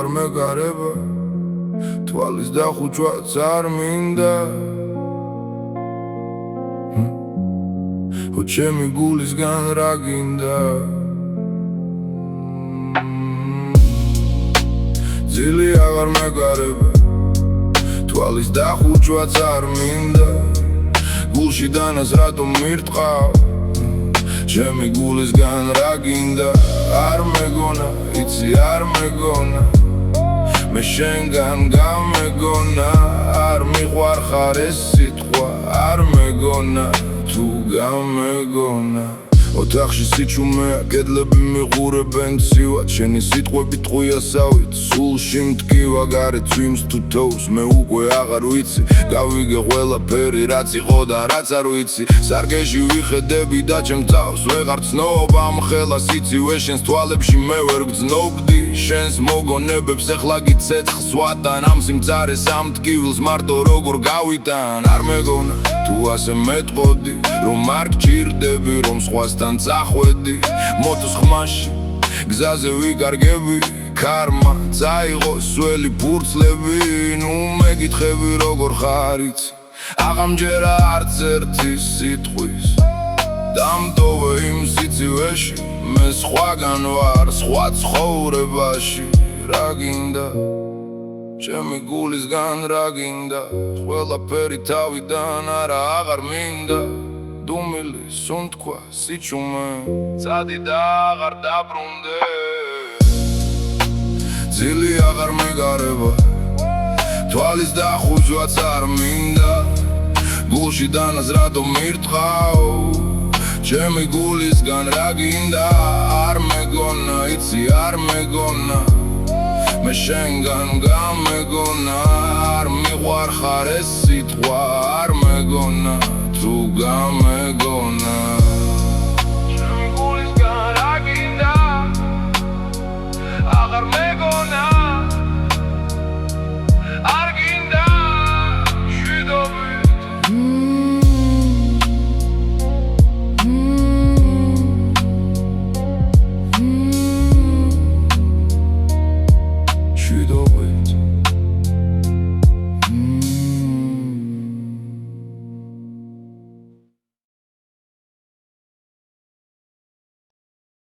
აღარ მეგარება თვალის დახუჭვაც არ მინდა ო ჩემი გულისგან რა გინდა ძილი აღარ მეგარება თვალის დახუჭვაც არ მინდა გულში დანას რატომ მირტყავ ჩემი გულისგან რა გინდა არ მეგონა იცი არ მეგონა მე შენგან გამეგონა არ მიყვარხარ ეს სიტყვა არ მეგონა თუ გამეგონა ოთახში სიჩუმეა კედლები მიყურებენ ცივად შენი სიტყვები ტყვიასავით სულში მტკივა გარეთ წვიმს თუ თოვს მე უკვე აღარ ვიცი გავიგე ყველაფერი რაც იყო და რაც არ ვიცი სარგეში ვიხედები და ჩემ წავს ვეღარ ცნობ ამ ხელას იცივე შენს თვალებში მე ვერ გძნობდი შენს მოგონებებს ეხლა გიცეცხლს ვატან ამ სიმწარეს ამ ტკივილს მარტო როგორ გავიტან არ მეგონა თუ ასე მეტყოდი რომ არ გჭირდები რომ სხვასთან წახვედი მოტოს ხმაში გზაზე ვიკარგები ქარმა წაიღო სველი ფურცლები ნუ მეკითხები როგორ ხარ იცი აღამჯერა არც ერთი სიტყვის დამტოვე იმ სიცივეში მე სხვაგან ვარ სხვა ცხოვრებაში რა გინდა ჩემი გულისგან რა გინდა ყველაფერი თავიდან არა აღარ მინდა დუმილი სუნთქვა სიჩუმე წადი და აღარ დაბრუნდე ძილი აღარ მეგარება თვალის დახუჭვაც არ მინდა გულში დანას რატომ მირტყავ ჩემი გულისგან რა გინდა არ მეგონა იცი არ მეგონა მე შენგან გამეგონა არ მიყვარხარ ეს სიტყვა არ მეგონა თუ გამეგონა